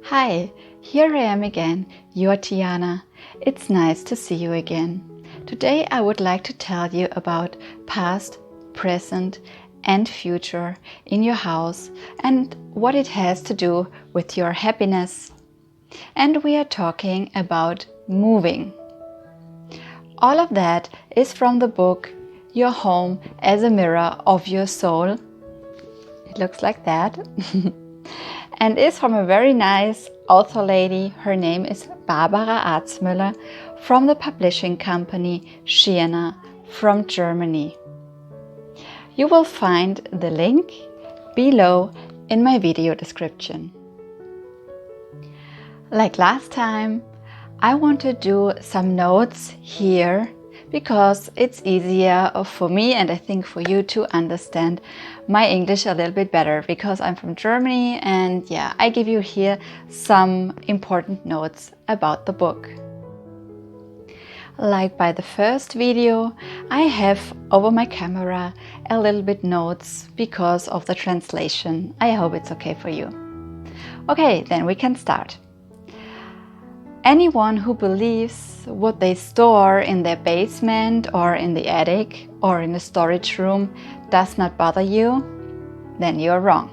Hi, here I am again, your Tiana. It's nice to see you again. Today I would like to tell you about past, present and future in your house and what it has to do with your happiness. And we are talking about moving. All of that is from the book Your Home as a Mirror of Your Soul. It looks like that. And is from a very nice author lady. Her name is Barbara Arzmueller from the publishing company SCHIRNER from Germany. You will find the link below in my video description. Like last time, I want to do some notes here because it's easier for me and I think for you to understand my English a little bit better because I'm from Germany and I give you here some important notes about the book. Like by the first video, I have over my camera a little bit notes because of the translation. I hope it's okay for you. Okay, then we can start. Anyone who believes what they store in their basement or in the attic or in a storage room does not bother you, then you're wrong.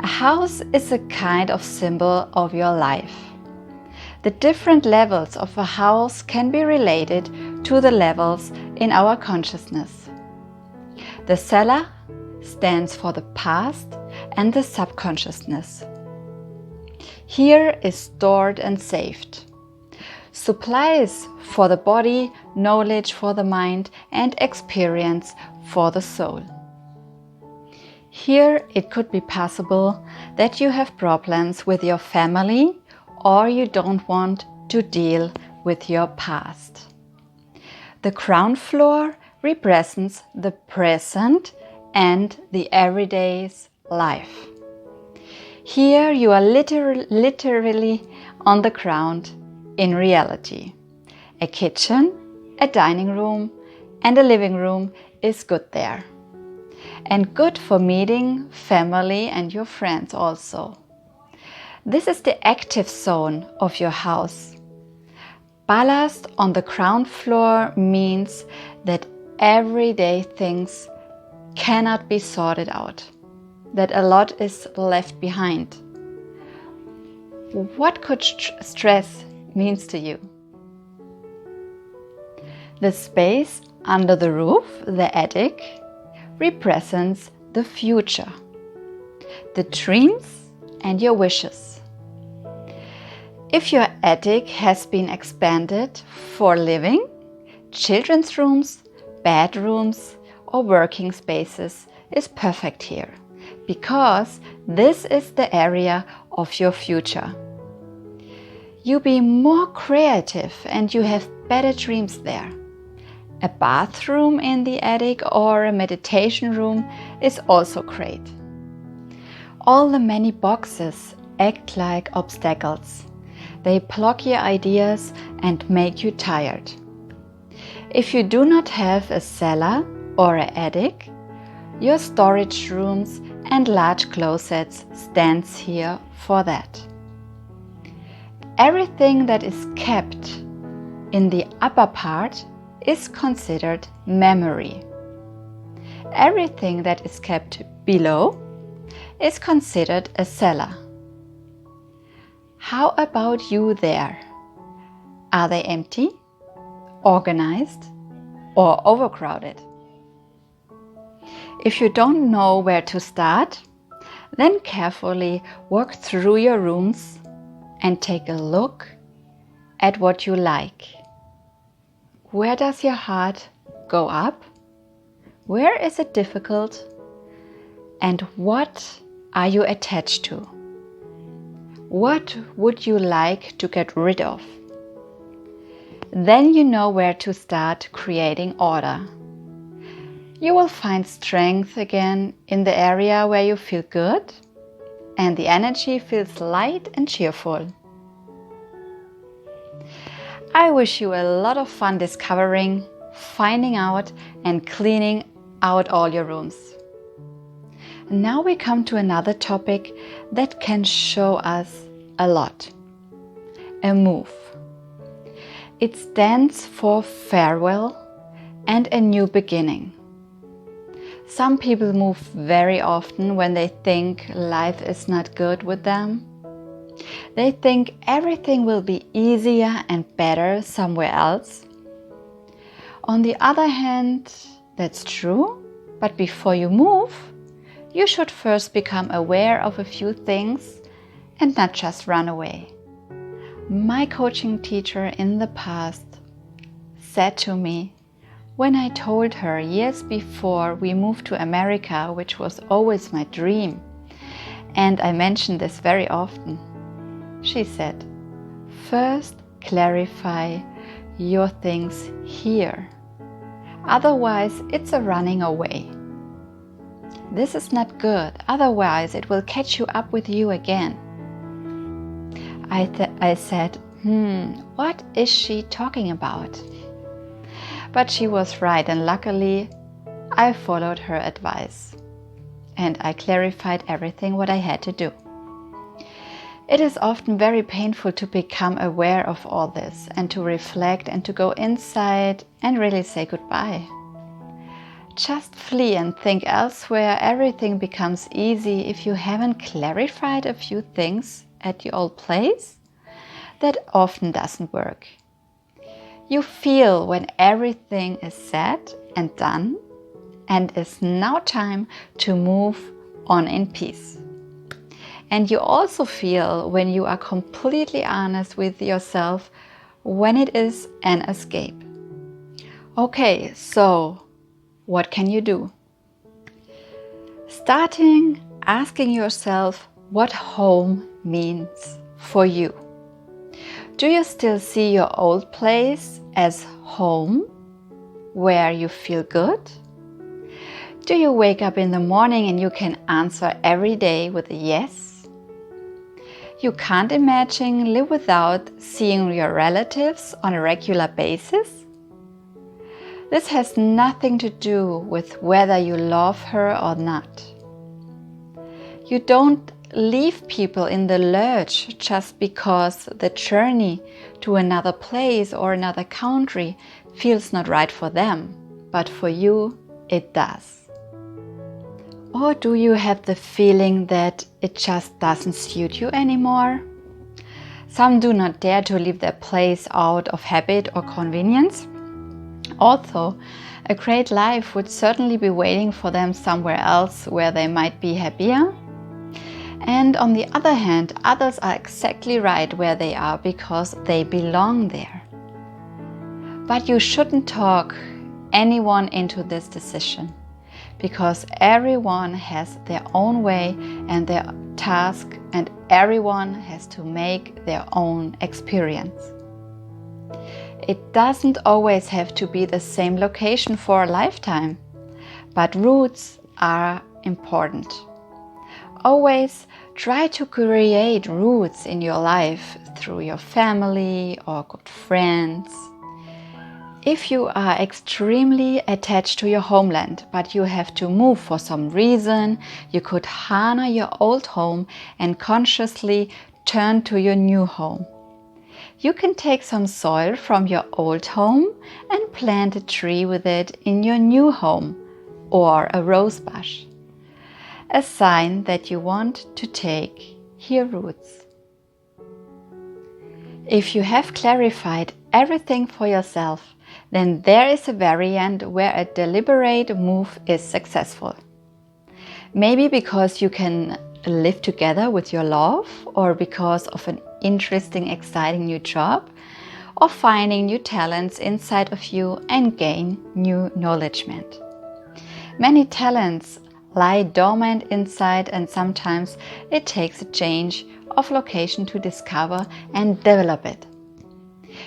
A house is a kind of symbol of your life. The different levels of a house can be related to the levels in our consciousness. The cellar stands for the past and the subconsciousness. Here is stored and saved. Supplies for the body, knowledge for the mind, and experience for the soul. Here it could be possible that you have problems with your family or you don't want to deal with your past. The ground floor represents the present and the everyday's life. Here you are literally on the ground in reality. A kitchen, a dining room and a living room is good there. And good for meeting family and your friends also. This is the active zone of your house. Ballast on the ground floor means that everyday things cannot be sorted out. That a lot is left behind. What could stress means to you? The space under the roof, the attic, represents the future, the dreams and your wishes. If your attic has been expanded for living, children's rooms, bedrooms or working spaces is perfect here. Because this is the area of your future. You be more creative and you have better dreams there. A bathroom in the attic or a meditation room is also great. All the many boxes act like obstacles. They block your ideas and make you tired. If you do not have a cellar or an attic, your storage rooms and large closets stands here for that. Everything that is kept in the upper part is considered memory. Everything that is kept below is considered a cellar. How about you there? Are they empty, organized, or overcrowded? If you don't know where to start, then carefully walk through your rooms and take a look at what you like. Where does your heart go up? Where is it difficult? And what are you attached to? What would you like to get rid of? Then you know where to start creating order. You will find strength again in the area where you feel good and the energy feels light and cheerful. I wish you a lot of fun discovering, finding out and cleaning out all your rooms. Now we come to another topic that can show us a lot. A move. It stands for farewell and a new beginning. Some people move very often when they think life is not good with them. They think everything will be easier and better somewhere else. On the other hand, that's true, but before you move, you should first become aware of a few things and not just run away. My coaching teacher in the past said to me, when I told her years before we moved to America, which was always my dream, and I mentioned this very often, she said, first clarify your things here. Otherwise, it's a running away. This is not good, otherwise it will catch you up with you again. I said, what is she talking about? But she was right, and luckily I followed her advice and I clarified everything what I had to do. It is often very painful to become aware of all this and to reflect and to go inside and really say goodbye. Just flee and think elsewhere. Everything becomes easy if you haven't clarified a few things at your old place. That often doesn't work. You feel when everything is said and done and it's now time to move on in peace. And you also feel when you are completely honest with yourself when it is an escape. Okay, so what can you do? Starting asking yourself what home means for you. Do you still see your old place as home, where you feel good? Do you wake up in the morning and you can answer every day with a yes? You can't imagine live without seeing your relatives on a regular basis? This has nothing to do with whether you love her or not. You don't leave people in the lurch just because the journey to another place or another country feels not right for them, but for you it does. Or do you have the feeling that it just doesn't suit you anymore? Some do not dare to leave their place out of habit or convenience. Also, a great life would certainly be waiting for them somewhere else where they might be happier. And on the other hand, others are exactly right where they are because they belong there. But you shouldn't talk anyone into this decision, because everyone has their own way and their task, and everyone has to make their own experience. It doesn't always have to be the same location for a lifetime, but roots are important. Always try to create roots in your life through your family or good friends. If you are extremely attached to your homeland, but you have to move for some reason, you could honor your old home and consciously turn to your new home. You can take some soil from your old home and plant a tree with it in your new home, or a rose bush. A sign that you want to take your roots. If you have clarified everything for yourself, then there is a variant where a deliberate move is successful. Maybe because you can live together with your love, or because of an interesting, exciting new job, or finding new talents inside of you and gain new knowledgement. Many talents lie dormant inside, and sometimes it takes a change of location to discover and develop it.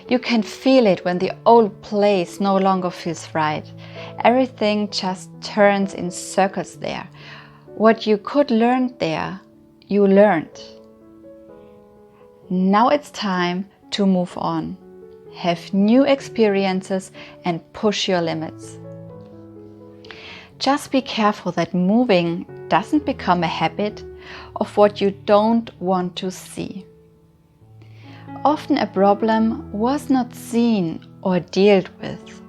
You can feel it when the old place no longer feels right. Everything just turns in circles there. What you could learn there, you learned. Now it's time to move on, have new experiences and push your limits. Just be careful that moving doesn't become a habit of what you don't want to see. Often a problem was not seen or dealt with.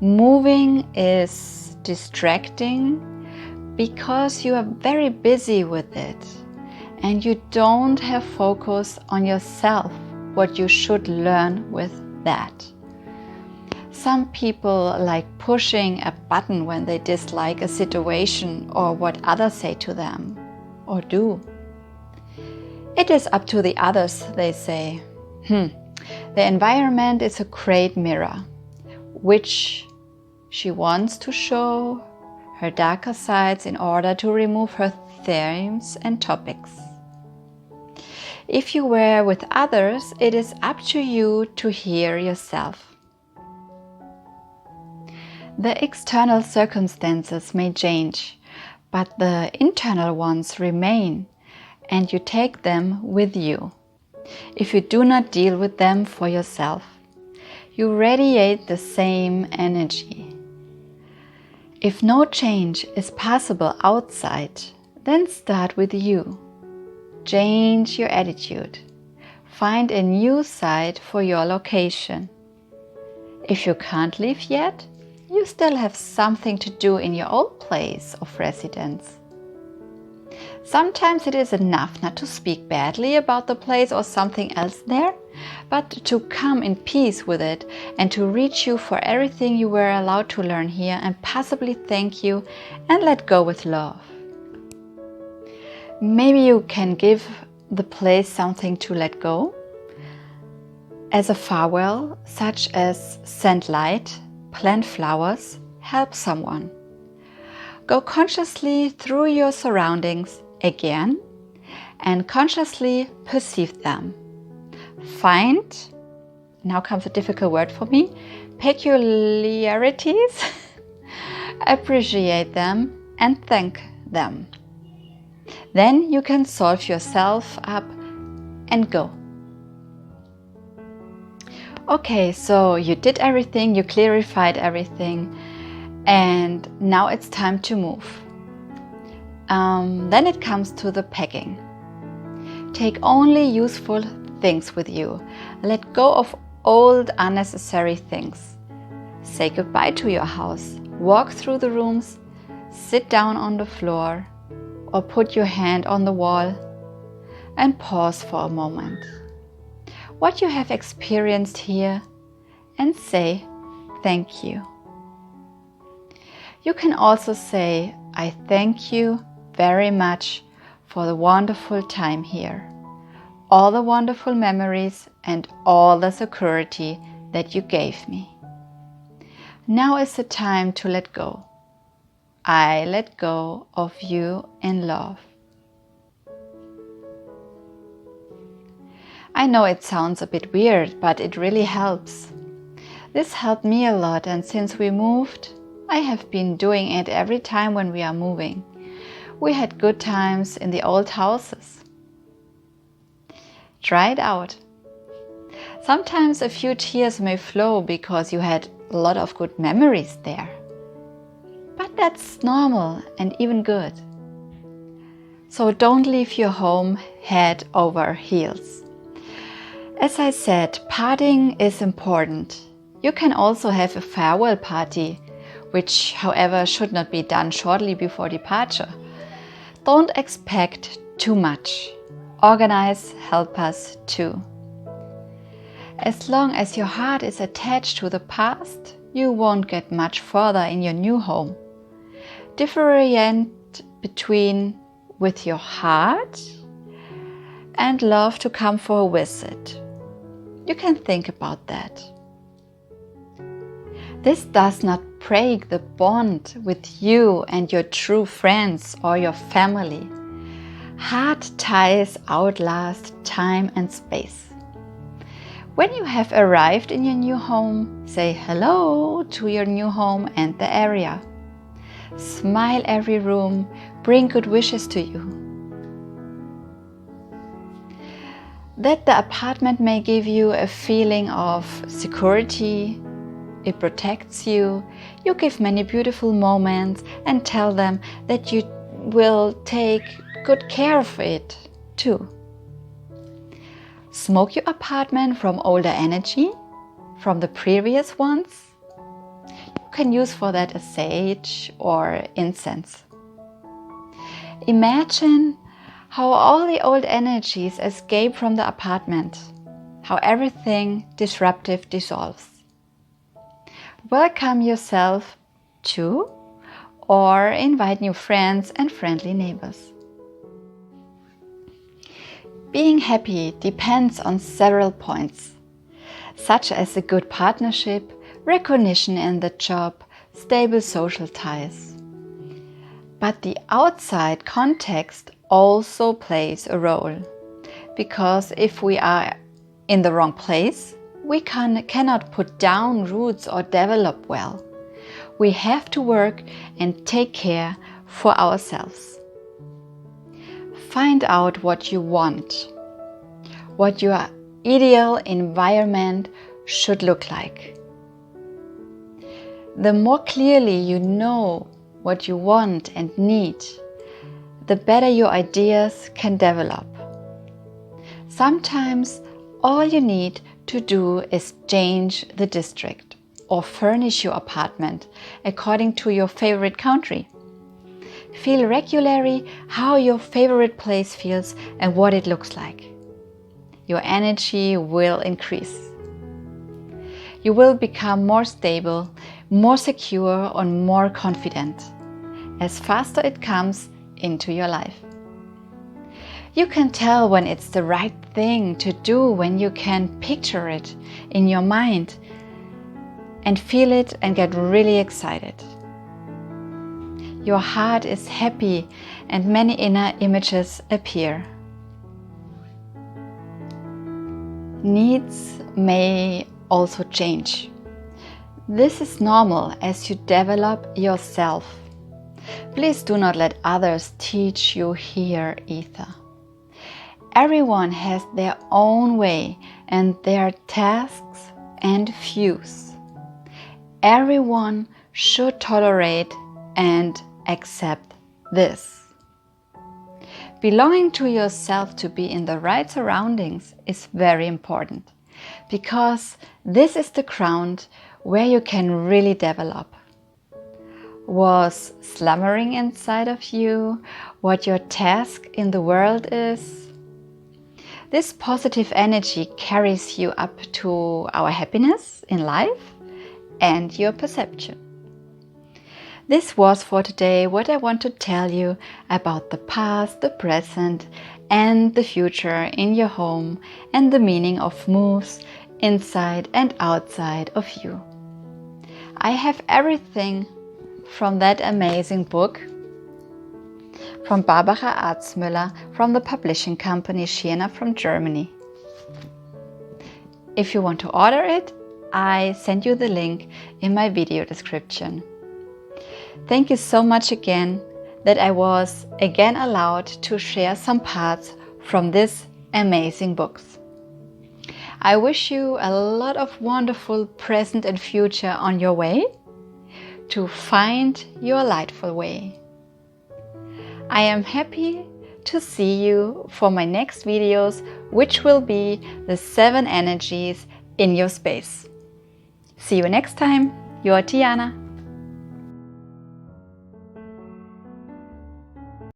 Moving is distracting because you are very busy with it and you don't have focus on yourself, what you should learn with that. Some people like pushing a button when they dislike a situation or what others say to them or do. It is up to the others, they say. The environment is a great mirror, which she wants to show her darker sides in order to remove her themes and topics. If you were with others, it is up to you to hear yourself. The external circumstances may change, but the internal ones remain, and you take them with you. If you do not deal with them for yourself, you radiate the same energy. If no change is possible outside, then start with you. Change your attitude. Find a new site for your location. If you can't leave yet, you still have something to do in your old place of residence. Sometimes it is enough not to speak badly about the place or something else there, but to come in peace with it and to reach you for everything you were allowed to learn here and possibly thank you and let go with love. Maybe you can give the place something to let go as a farewell, such as send light, plant flowers, help someone. Go consciously through your surroundings again and consciously perceive them. Find, now comes a difficult word for me, peculiarities, appreciate them and thank them. Then you can solve yourself up and go. Okay, so you did everything, you clarified everything, and now it's time to move. Then it comes to the packing. Take only useful things with you. Let go of old unnecessary things. Say goodbye to your house. Walk through the rooms. Sit down on the floor or put your hand on the wall and pause for a moment. What you have experienced here and say thank you. You can also say, I thank you very much for the wonderful time here, all the wonderful memories and all the security that you gave me. Now is the time to let go. I let go of you in love. I know it sounds a bit weird, but it really helps. This helped me a lot, and since we moved, I have been doing it every time when we are moving. We had good times in the old houses. Try it out. Sometimes a few tears may flow because you had a lot of good memories there. But that's normal and even good. So don't leave your home head over heels. As I said, parting is important. You can also have a farewell party, which, however, should not be done shortly before departure. Don't expect too much. Organize help us too. As long as your heart is attached to the past, you won't get much further in your new home. Differentiate between with your heart and love to come for a visit. You can think about that. This does not break the bond with you and your true friends or your family. Heart ties outlast time and space. When you have arrived in your new home, say hello to your new home and the area. Smile every room, bring good wishes to you. That the apartment may give you a feeling of security, it protects you, you give many beautiful moments and tell them that you will take good care of it too. Smoke your apartment from older energy, from the previous ones? You can use for that a sage or incense. Imagine how all the old energies escape from the apartment, how everything disruptive dissolves. Welcome yourself to, or invite new friends and friendly neighbors. Being happy depends on several points, such as a good partnership, recognition in the job, stable social ties. But the outside context also plays a role, because if we are in the wrong place, we cannot put down roots or develop well. We have to work and take care for ourselves. Find out what you want, what your ideal environment should look like. The more clearly you know what you want and need, the better your ideas can develop. Sometimes all you need to do is change the district or furnish your apartment according to your favorite country. Feel regularly how your favorite place feels and what it looks like. Your energy will increase. You will become more stable, more secure, and more confident as faster it comes into your life. You can tell when it's the right thing to do when you can picture it in your mind and feel it and get really excited. Your heart is happy and many inner images appear. Needs may also change. This is normal as you develop yourself. Please do not let others teach you here either. Everyone has their own way and their tasks and views. Everyone should tolerate and accept this. Belonging to yourself to be in the right surroundings is very important, because this is the ground where you can really develop. Was slumbering inside of you what your task in the world is? This positive energy carries you up to our happiness in life and your perception. This was for today what I want to tell you about the past, the present, and the future in your home, and the meaning of moves inside and outside of you. I have everything from that amazing book from Barbara Arzmueller from the publishing company SCHIRNER from Germany. If you want to order it, I send you the link in my video description. Thank you so much again that I was again allowed to share some parts from this amazing books. I wish you a lot of wonderful present and future on your way to find your lightful way. I am happy to see you for my next videos, which will be the 7 energies in your space. See you next time. Your Tiana.